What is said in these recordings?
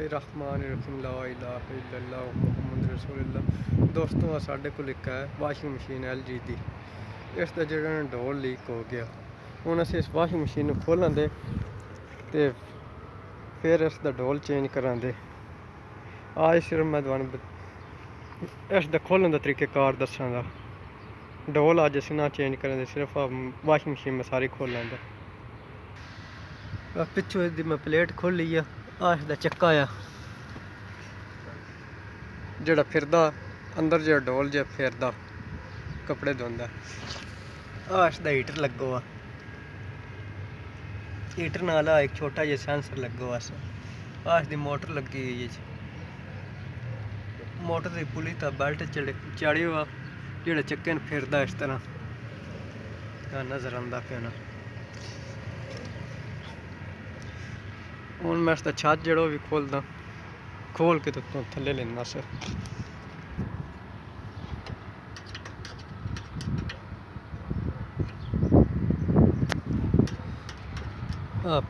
बिस्मिल्लाहिर्रहमानिर्रहीम ला इलाहा इल्लल्लाह मुहम्मद रसूलुल्लाह। दोस्तों साढ़े को लिखा है वाशिंग मशीन LG दी। इसका जो डोर लीक हो गया, हूँ अस इस वाशिंग मशीन खोलेंगे तो फिर इसका डोल चेंज करांगे। आज सिर्फ मैं तुहानू इसका खोलन का तरीक़ेकार दसांगा। डोल अज अस ना चेंज करांगे, सिर्फ वाशिंग मशीन में सारी खोलांगा। पिछू इसकी मैं प्लेट खोली है। इसका चक्का आ जोड़ा फिरदा अंदर जो डोल जो फिरदा कपड़े धोंदा। इसका हीटर लगो आ, हीटर नाल एक छोटा जिहा सेंसर लगो। इसकी मोटर लगी हुई है। मोटर की पुली का बेल्ट चाड़ी हुआ जोड़े चक्के फिरदा इस तरह नज़र आंदा पिया ना। हूँ मैं इसका छत जो भी खोलदा, खोल के तो थले लेना सर।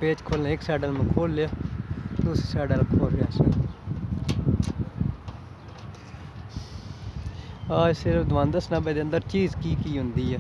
पेच खोलना, एक साइड में खोल लिया, दूसरी साइड खोल लिया सर। आज सिर्फ दुकान दसना पे अंदर चीज़ की होंदी है।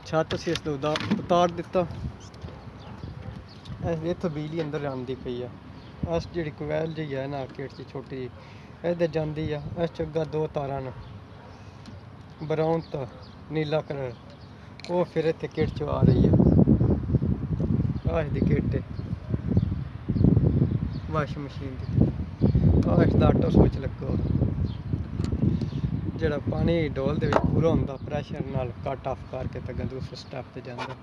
छत से इस उतार दिता। इतों बिजली अंदर आती पई है। अस जी कोवैल जी है ना किट की छोटी इधर जाती है। इस अग्गा दो तारा न ब्राउन तो नीला कलर, वो फिर इतने किट चो आ रही है। इसकी किट है वाशिंग मशीन की। इसका ऑटो स्विच लगो जोड़ा पानी डोल दे पूरा होंदा, प्रैशर नाल कट ऑफ करके तो दूसरे स्टैप ते जांदा।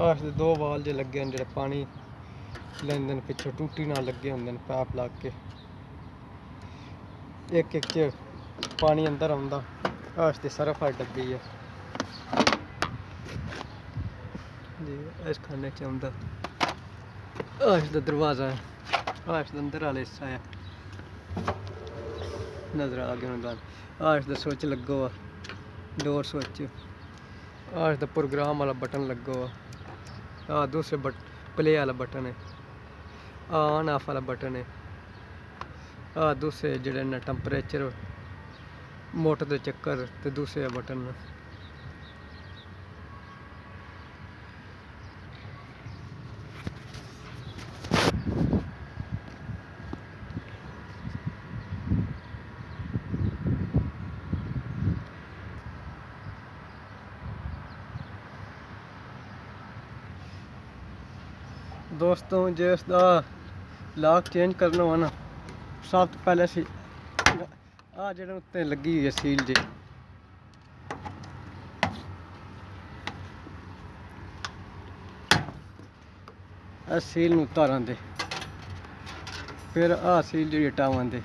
इसके दो वाल जो लगे हैं जो पानी लेंदे पिछों टूटी ना लगे होंगे पैप लग के। एक च पानी अंदर आंदा। इसकी सरफ वाली डब्बी है जी, इस खाने च आंदा। इसका दरवाज़ा है, इसका अंदर वाला हिस्सा है नज़र आ गया होना। इसका स्विच लगो आ, डोर स्विच। इसका प्रोग्राम वाला बटन लगो आ। दूसरे प्ले वाला बटन है। ऑन ऑफ वाला बटन है। दूसरे जोड़े न टैंपरेचर मोटर के चक्कर ते दूसरे बटन। दोस्तों जो इसका लॉक चेंज करना हो ना, सब तो पहले सी जो उत्ते लगी हुई है सील जी, सील नूं उतारां दे, फिर सील जी हटावां दे।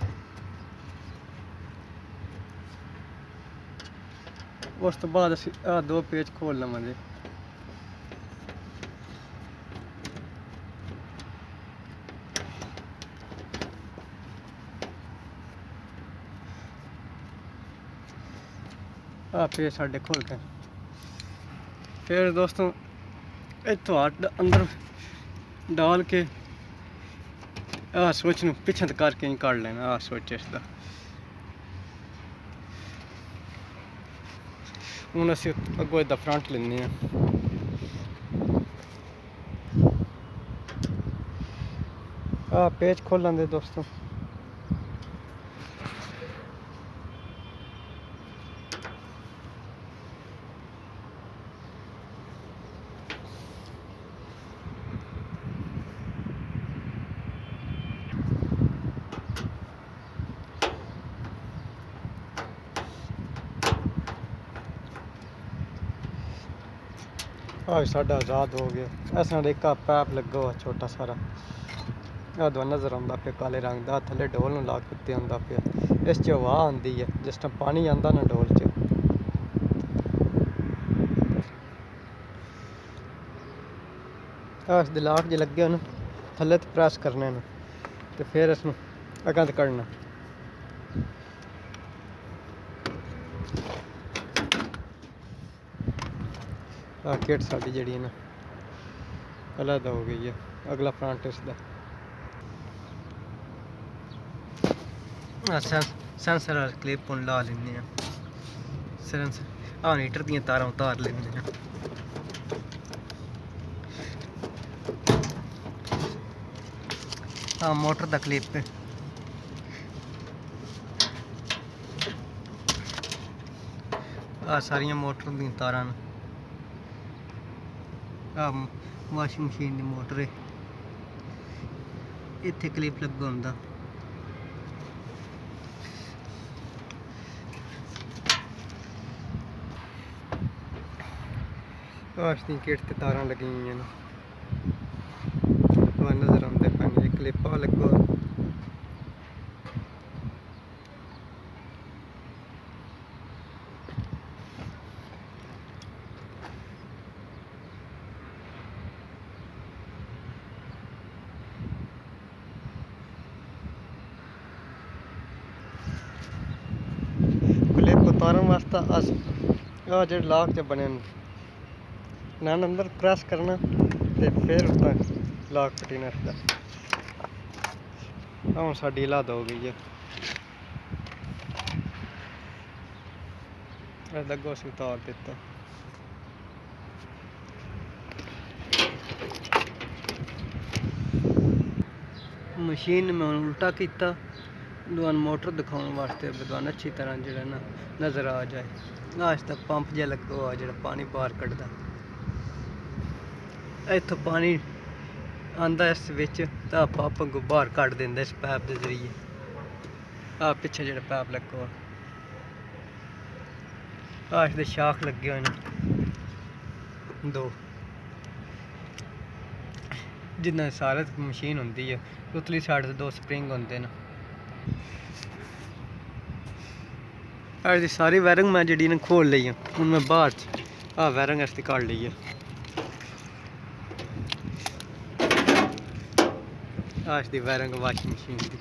उस तो बाद दो पेच खोल लवां दे। पेच साढ़े खोल के फिर दोस्तों इतों अंदर डाल के स्विच नूं पिछे करके काट लेना। स्विच इसका हूँ असी अगों इसका फ्रंट लेने। पेच खोलन दे दोस्तों। साढ़ा आज़ाद हो गया। ऐसा एक पैप लगा हुआ छोटा सारा, दवा नज़र आता पे काले रंग का थले डोल ला के उत्ते आता पे इस च हवा आती है जिस टाइम पानी आता ना डोल च इस दिलाक जो लगे हो थले तो प्रैस करने तो फिर इसमें अगं तो कढ़ना किट साड़ी जी ना अलग हो गई है अगला फ्रंट इसका सेंसर क्लिप ला लेंगे सेंसर हीटर दी तारा उतार लेंगे मोटर का क्लिप सारिया मोटर दी तारा वाशिंग मशीन की मोटर है इत्थे क्लिप लगा होंदा दी किट ते तारा लगी हुई नज़र आते पे क्लिप लगो क्लिप उतारन वास्ते अस जो लाक च बने ना अंदर प्रेस करना तो फिर लाक पटीना इसका हूँ साड़ी हलाद हो गई है लगो अस उतार दिता मशीन में उल्टा किया दुआन मोटर दिखाने वास्ते दुआन अच्छी तरह जो ना नज़र आ जाए आज तक पंप जहा लगो आ जो पानी बाहर कढ़दा इतों पानी आंदा इस विच तो पंप अगों बाहर कढ़ देंदा इस पैप के जरिए पिछे जो पैप लगो इसके शाख लगे हुए हैं दो जिन्ना सारे मशीन होंदी है उतली साइड से दो स्प्रिंग होंगे न इसकी सारी वायरिंग मैं जी ने खोल ली है हूँ मैं बाहर वायरिंग इसकी कढ़ ली है इसकी वायरिंग वाशिंग मशीन की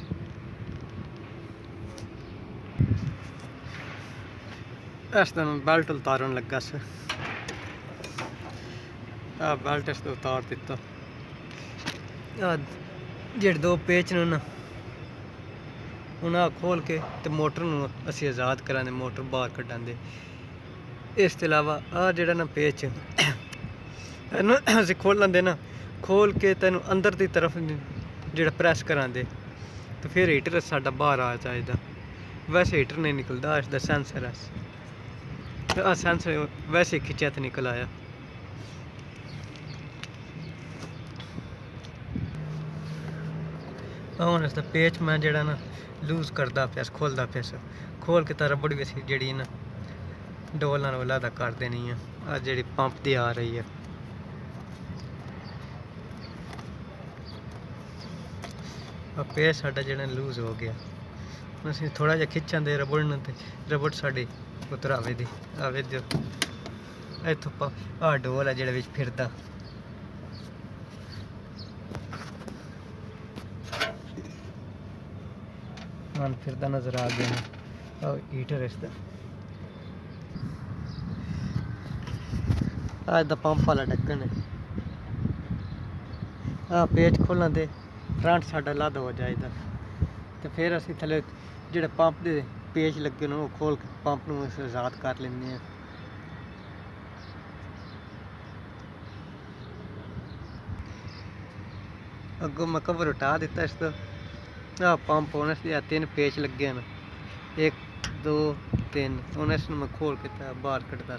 इस दिन बेल्ट उतारन लगा बेल्ट इस उतार दिता जेडे दो पेच ने उन्हें खोल के तो मोटर असी आज़ाद करा मोटर बाहर कढ़ाते इस अलावा जोड़ा ना पेच असी खोल लेंगे ना खोल के तेन अंदर की तरफ जो प्रैस करा तो फिर हीटर साडा बाहर आ चाहिए वैसे हीटर नहीं निकलता इसका सेंसर है सेंसर वैसे खिंचा तो निकल आया हूँ इसका पेच मैं जरा ना लूज करता पिया खोलता पिया खोल के तारा बड़ी वैसी जी ना डोल अलहदा कर देनी है जी पंप की आ रही है पेच साडा जो लूज हो गया असीं थोड़ा जिहा खिंचन दे रबड़ न ते रबड़ साडी उतर आवे दी आवे जो इत्थों डोल है जिहड़ा विच फिरदा मन फिरदा नज़र आ गया हीटर इसका अज दा पंप वाला ढक्कन है पेच खोलना दे फ्रंट साडा लद हो जाएगा तो फिर असीं थले जिहड़े पंप दे पेच लगे न वो खोल के पंप नूं आज़ाद कर लेंगे हैं अगों मैं कवर उठा दिता इसका पंप होने से 3 पेच लगे हैं 1 2 3 हूँ इसमें मैं खोल के बाहर कढ़दा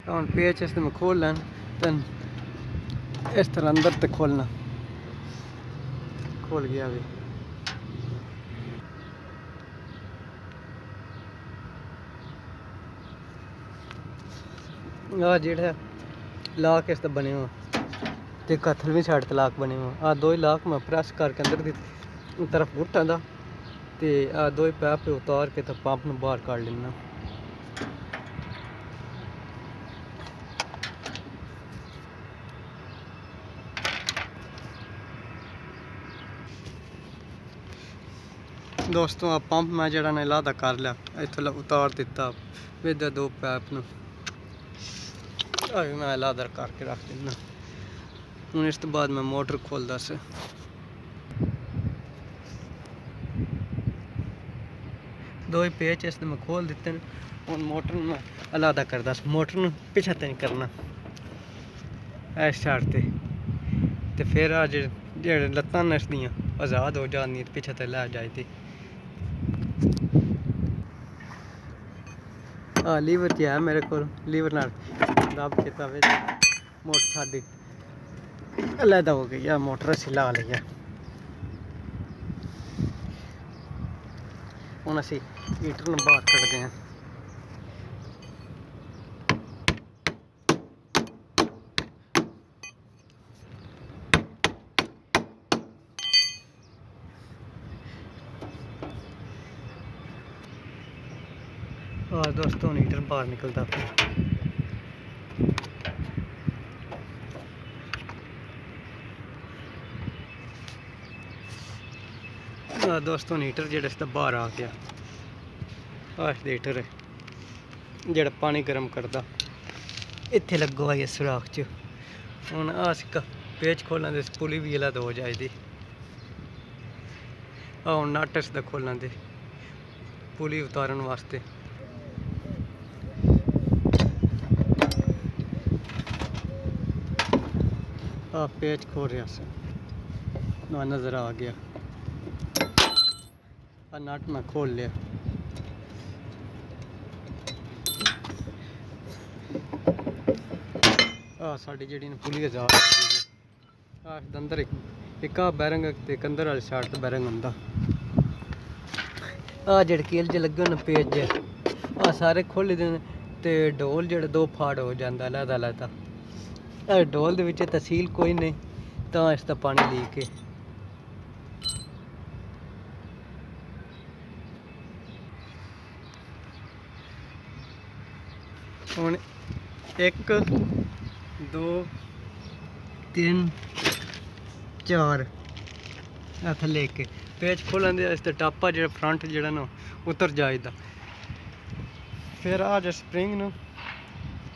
हूँ पेच इस मैं खोल लैन तो इस तरह अंदर तक खोलना खोल गया भी जो लाक इसका बने हो ਤੇ ਕਥਲ ਵੀ ਸਾਈਡ ਤੇ ਲਾਕ ਬਣੇ ਹੋਏ ਆ। ਦੋ ਹੀ ਲਾਕ ਮੈਂ ਪ੍ਰੈਸ करके अंदर ਦੀ ਤਰਫ ਘੁੱਟਾਂ ਦਾ ਤੇ ਆ ਦੋ ਹੀ ਪੈਪ ਉਤਾਰ ਕੇ ਤਾਂ ਪੰਪ ਨੂੰ ਬਾਹਰ ਕੱਢ ਲੈਣਾ। दोस्तों आ पंप मैं जरा ने लादा कर लिया, इत्थों उतार दिता विद दो पैप न मैं लादा करके रख देना। हूँ इस तो बाद मैं मोटर खोलदा से दो ही पेच इस मैं खोल दिते हैं। हूँ मोटर मैं अलादा करदा स, मोटर पिछा ते नहीं करना इस साइड ते फिर अज जेह्ड़े लत्तां न इसदियां आज़ाद हो जांदियां ते पिछे ते लै जाती। लीवर क्या है मेरे को, लीवर नाल दब के तवे मोटर साडी अलहदा हो गई है, मोटर असी ला ली है। हुण असी हीटर नूं बाहर कड्डदे हैं। दोस्तों हीटर बाहर निकलता दोस्तों हीटर जेह्ड़ा इसदा बाहर आ गया। हीटर है जेह्ड़ा पानी गर्म करदा इत्थे लगो आई सुराख च। हुण अस पेच खोलां दे पुली भी अलग हो जाएगी। हुण नट इसदा खोलां दे पुली उतारन वास्ते। पेच खोल रहा से नज़र आ गया। नट मैं खोल लिया। साड़ी जी पुली आजाद हो गई। अंदर एक बैरंग ते अंदर वाली साइड तो बैरंग होंदा। जेह्ड़े कील च लगे होने पेज जे सारे खोली दे ते डोल जेह्ड़े दो फाड़ हो जाता अलहदा अलहदा। डोल दे विच तहसील कोई नहीं तां इसदा पानी लीक है। हुण 1 2 3 4 थल्ले एक पेच खोलन दे इसदा टापा जेह्ड़ा फ्रंट जेह्ड़ा ना उतर जाएगा। फिर आ स्प्रिंग न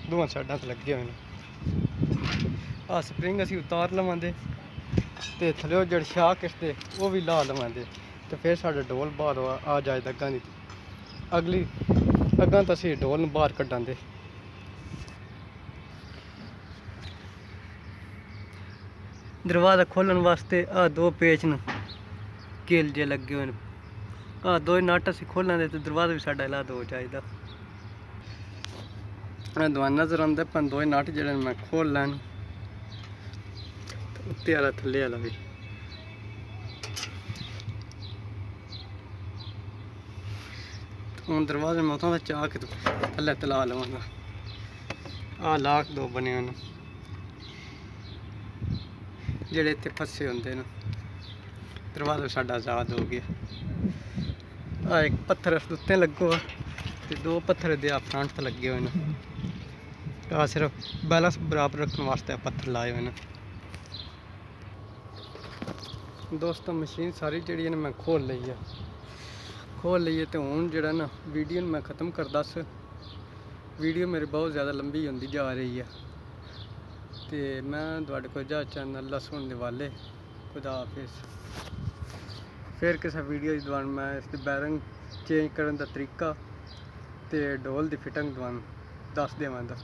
दोवां साइडां ते लगे हुए हैं। स्प्रिंग असी उतार लवांदे ते थल्ले जेह्ड़े शाक इसदे वो भी ला लवांदे ते फिर साढ़ा डोल बाहर आ जाए अग्गां दी। अगली अग्गां तो असी डोल बाहर कड्डांदे। दरवाज़ा खोलन वास्ते दो पेच न कील जे लगे हुए हैं। दो ही नट असी खोलां दे ते दरवाज़ा भी साढ़ा अलग हो जाएगा। दवा नज़र आंदा पर दो ही नट जेह्ड़े मैं खोल लैन उत्ते आला थल्ले आला भी। हूँ दरवाजे में उत्थों चाह के थल्ले तला लवांगा। लाक दो बने हुए हैं जेह्ड़े इत्थे फसे होंदे न। दरवाज़ा साढ़ा आज़ाद हो गया। एक पत्थर उत्ते लगो ते दो पत्थर दे फ्रंट लगे हुए हैं। सिर्फ बैलेंस बराबर रखने वास्ते पत्थर लाए हुए हैं। दोस्तों मशीन सारी जी मैं खोल ली है तो हूँ जरा ना वीडियो मैं ख़त्म करदा स। वीडियो मेरी बहुत ज़्यादा लंबी होंदी जा रही है तो मैं तुहाडे कोल जा चैनल अल्लाह सुनने वाले खुदा हाफिज़। फिर किसी वीडियो के दौरान मैं इसकी बैरिंग चेंज करने का तरीका तो डोल की फिटिंग दौरान दस देवांगा।